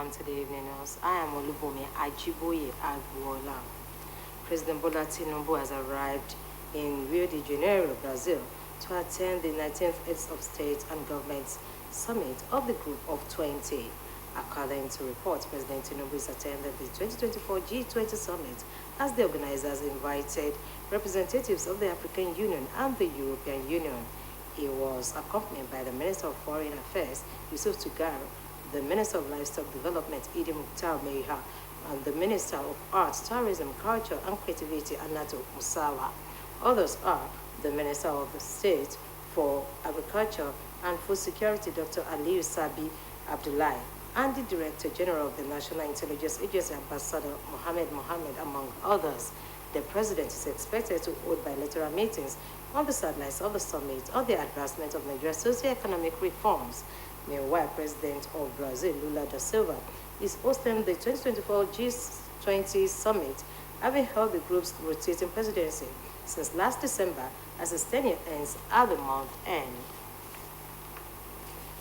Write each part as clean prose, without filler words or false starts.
welcome to the evening news. I am Olubomi Ajiboye Agbuola. President Bola Tinubu has arrived in Rio de Janeiro, Brazil, to attend the 19th Heads of State and Government Summit of the Group of 20. According to reports, President Tinubu has attended the 2024 G20 Summit as the organizers invited representatives of the African Union and the European Union. He was accompanied by the Minister of Foreign Affairs, Yusuf Tugar, the Minister of Livestock Development, Idi Mukhtar Meha, and the Minister of Arts, Tourism, Culture and Creativity, Anato Musawa. Others are the Minister of the State for Agriculture and Food Security, Dr. Aliyu Sabi Abdullahi, and the Director General of the National Intelligence Agency, Ambassador Mohammed, among others. The President is expected to hold bilateral meetings on the sidelines of the summit on the advancement of Nigeria's socio-economic reforms. Meanwhile, President of Brazil, Lula da Silva, is hosting the 2024 G20 Summit, having held the group's rotating presidency since last December as its tenure ends at the month end.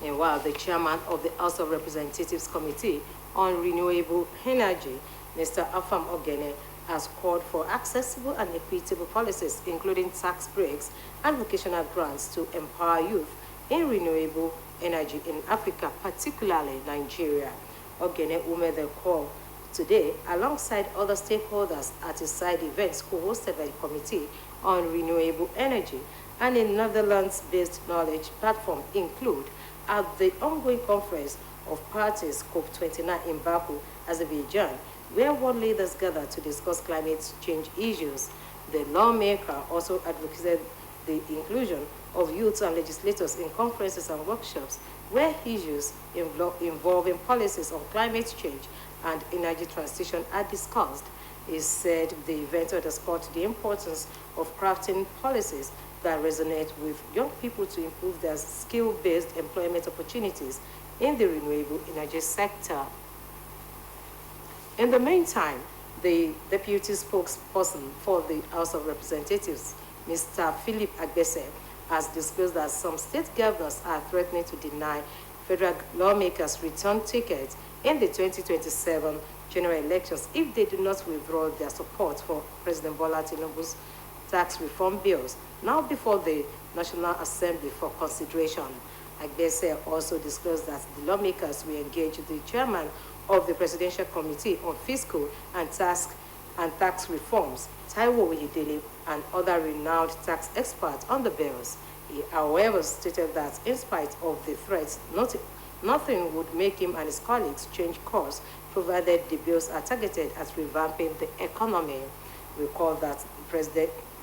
Meanwhile, the chairman of the House of Representatives Committee on Renewable Energy, Mr. Afam Ogene, has called for accessible and equitable policies, including tax breaks and vocational grants to empower youth in renewable energy in Africa, particularly Nigeria. Ogene who made the call today alongside other stakeholders at a side event co-hosted by the Committee on Renewable Energy and a Netherlands-based knowledge platform include at the ongoing conference of parties COP29 in Baku, Azerbaijan, where world leaders gathered to discuss climate change issues. The lawmaker also advocated the inclusion of youths and legislators in conferences and workshops where issues involving policies on climate change and energy transition are discussed. He said the event underscored the importance of crafting policies that resonate with young people to improve their skill-based employment opportunities in the renewable energy sector. In the meantime, the deputy spokesperson for the House of Representatives, Mr. Philip Agbese, has disclosed that some state governors are threatening to deny federal lawmakers return tickets in the 2027 general elections if they do not withdraw their support for President Bola Tinubu's tax reform bills, now before the National Assembly for consideration. Agbese also disclosed that the lawmakers will engage the chairman of the Presidential Committee on Fiscal and Tax Reforms, Taiwo Oyedele, and other renowned tax experts on the bills. He, however, stated that in spite of the threats, nothing would make him and his colleagues change course, provided the bills are targeted at revamping the economy. Recall that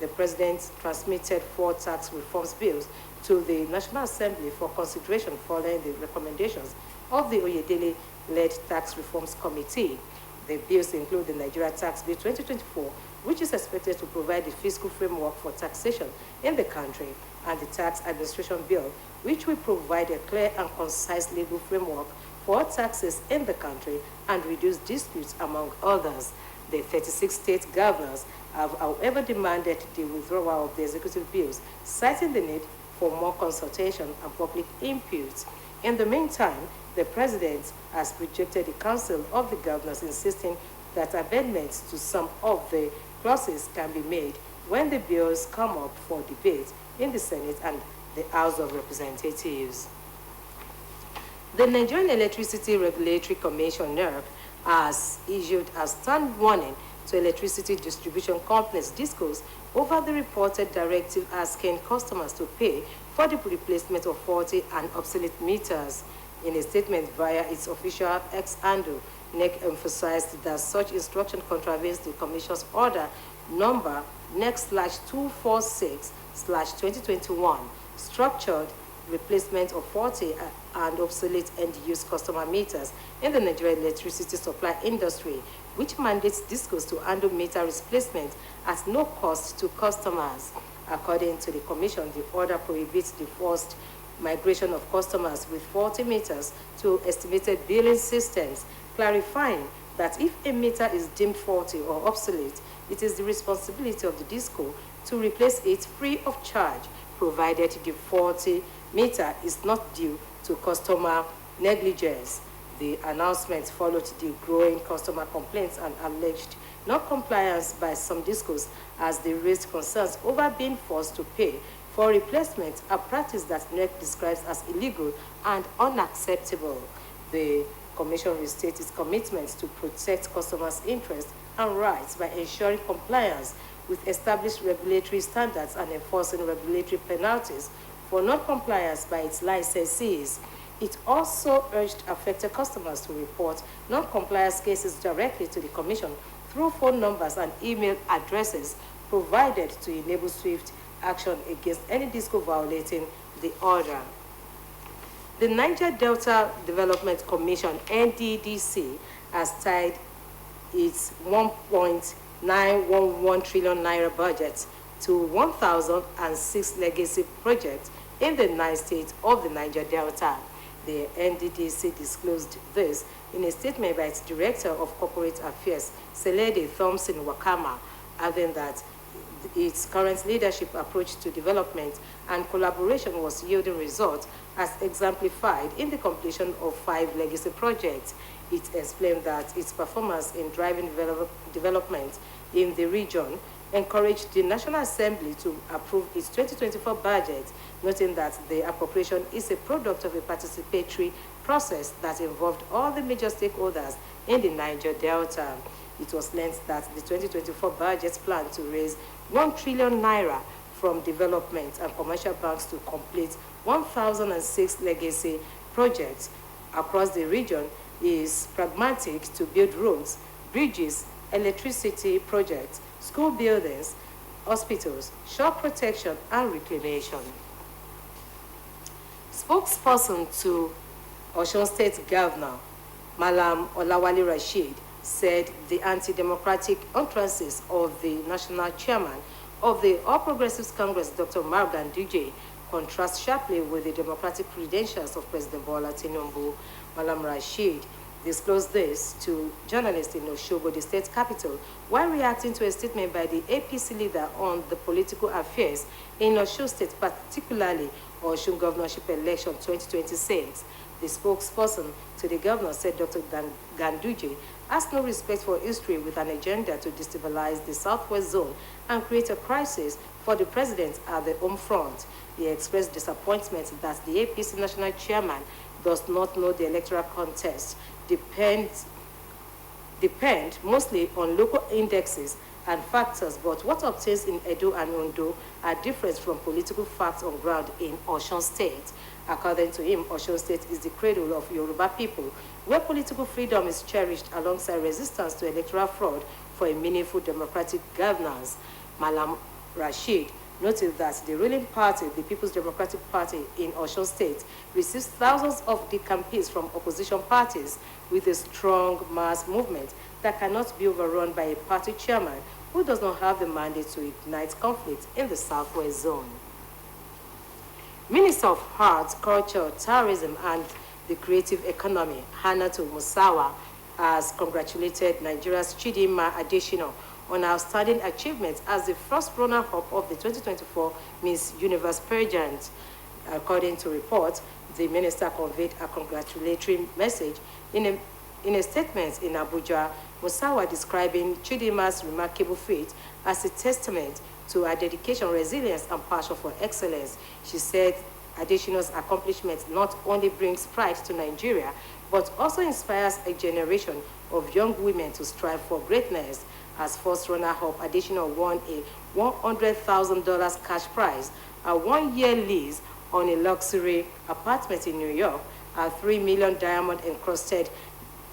the President transmitted 4 tax reforms bills to the National Assembly for consideration following the recommendations of the Oyedele-led Tax Reforms Committee. The bills include the Nigeria Tax Bill 2024, which is expected to provide the fiscal framework for taxation in the country, and the Tax Administration Bill, which will provide a clear and concise legal framework for taxes in the country and reduce disputes, among others. The 36 state governors have, however, demanded the withdrawal of the executive bills, citing the need for more consultation and public input. In the meantime, the President has rejected the Council of the Governors, insisting that amendments to some of the clauses can be made when the bills come up for debate in the Senate and the House of Representatives. The Nigerian Electricity Regulatory Commission, NERC, has issued a stern warning to electricity distribution companies, DISCOs, over the reported directive asking customers to pay for the replacement of faulty and obsolete meters. In a statement via its official X handle, NEC emphasized that such instruction contravenes the Commission's order number NEC/246/2021, structured replacement of faulty and obsolete end-use customer meters in the Nigerian electricity supply industry, which mandates DISCOs to handle meter replacement at no cost to customers. According to the Commission, the order prohibits the forced migration of customers with faulty meters to estimated billing systems, clarifying that if a meter is deemed faulty or obsolete, it is the responsibility of the DISCO to replace it free of charge, provided the faulty meter is not due to customer negligence. The announcement followed the growing customer complaints and alleged non-compliance by some discos as they raised concerns over being forced to pay for replacement, a practice that NEC describes as illegal and unacceptable. The Commission restates its commitment to protect customers' interests and rights by ensuring compliance with established regulatory standards and enforcing regulatory penalties for non-compliance by its licensees. It also urged affected customers to report non-compliance cases directly to the Commission through phone numbers and email addresses provided to enable swift action against any disco violating the order. The Niger Delta Development Commission, NDDC, has tied its 1.911 trillion naira budget to 1,006 legacy projects in the 9 states of the Niger Delta. The NDDC disclosed this in a statement by its Director of Corporate Affairs, Selede Thompson Wakama, adding that its current leadership approach to development and collaboration was yielding results as exemplified in the completion of 5 legacy projects. It explained that its performance in driving development in the region encouraged the National Assembly to approve its 2024 budget, noting that the appropriation is a product of a participatory process that involved all the major stakeholders in the Niger Delta. It was learned that the 2024 budget planned to raise 1 trillion naira from development and commercial banks to complete 1,006 legacy projects across the region is pragmatic to build roads, bridges, electricity projects, school buildings, hospitals, shore protection, and reclamation. Spokesperson to Osun State Governor, Malam Olawale Rashid, said the anti-democratic utterances of the national chairman of the All Progressives Congress, Dr. Margan Duje, contrast sharply with the democratic credentials of President Bola Tinubu. Malam Rashid disclosed this to journalists in Osogbo, the state capital, while reacting to a statement by the APC leader on the political affairs in Osun State, particularly Osun Governorship Election 2026. The spokesperson to the governor said Dr. Ganduje has no respect for history with an agenda to destabilize the Southwest Zone and create a crisis for the president at the home front. He expressed disappointment that the APC national chairman does not know the electoral contest depend mostly on local indexes and factors, but what obtains in Edo and Ondo are different from political facts on ground in Osun State. According to him, Osun State is the cradle of Yoruba people, where political freedom is cherished alongside resistance to electoral fraud for a meaningful democratic governance. Malam Rashid noted that the ruling party, the People's Democratic Party in Osun State, receives thousands of the campaigns from opposition parties with a strong mass movement that cannot be overrun by a party chairman who does not have the mandate to ignite conflict in the Southwest Zone. Minister of Arts, Culture, Tourism, and the Creative Economy, Hannatu Musawa, has congratulated Nigeria's Chidinma Adesina on outstanding achievements as the first runner-up of the 2024 Miss Universe pageant. According to reports, the minister conveyed a congratulatory message in a statement in Abuja. Musawa describing Chidinma's remarkable feat as a testament to her dedication, resilience, and passion for excellence. She said Adesina's accomplishment not only brings pride to Nigeria, but also inspires a generation of young women to strive for greatness. As first runner-up, Adesina won a $100,000 cash prize, a 1-year lease on a luxury apartment in New York, a $3 million diamond-encrusted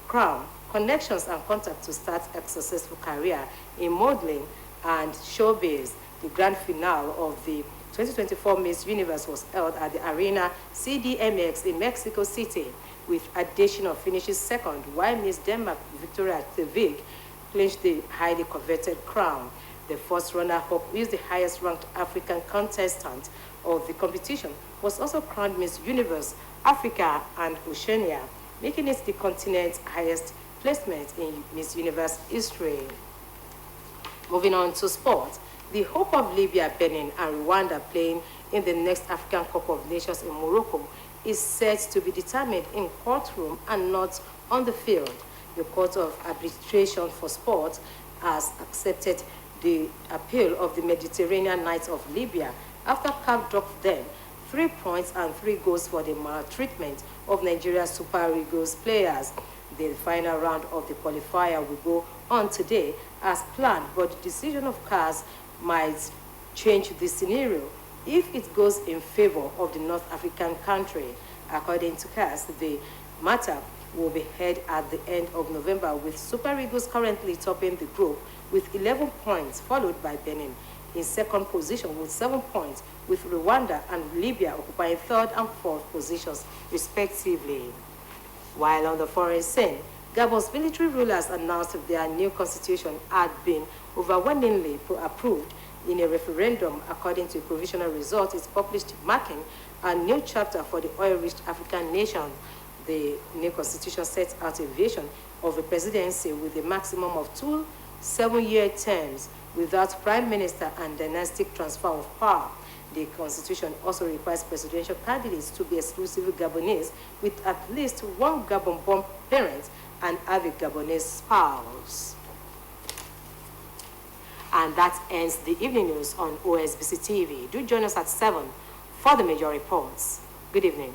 crown, connections and contacts to start a successful career in modeling and showbiz. The grand finale of the 2024 Miss Universe was held at the Arena CDMX in Mexico City, with Adesina finishing second, while Miss Denmark Victoria Tvig clinched the highly coveted crown. The first runner-up, who is the highest-ranked African contestant of the competition, was also crowned Miss Universe Africa and Oceania, making it the continent's highest placement in Miss Universe history. Moving on to sport, the hope of Libya, Benin, and Rwanda playing in the next African Cup of Nations in Morocco is set to be determined in courtroom and not on the field. The Court of Arbitration for Sport has accepted the appeal of the Mediterranean Knights of Libya after CAF dropped them 3 points and 3 goals for the maltreatment of Nigeria's Super Eagles players. The final round of the qualifier will go on today as planned, but the decision of CAS might change the scenario if it goes in favor of the North African country. According to CAS, the matter will be heard at the end of November, with Super Eagles currently topping the group with 11 points, followed by Benin in second position with 7 points, with Rwanda and Libya occupying third and fourth positions, respectively. While on the foreign scene, Gabon's military rulers announced their new constitution had been overwhelmingly approved in a referendum, according to a provisional result is published marking a new chapter for the oil-rich African nation. The new constitution sets out a vision of a presidency with a maximum of 2 7-year terms without prime minister and dynastic transfer of power. The constitution also requires presidential candidates to be exclusively Gabonese with at least one Gabon-born parent and have a Gabonese spouse. And that ends the evening news on OSBC TV. Do join us at 7 for the major reports. Good evening.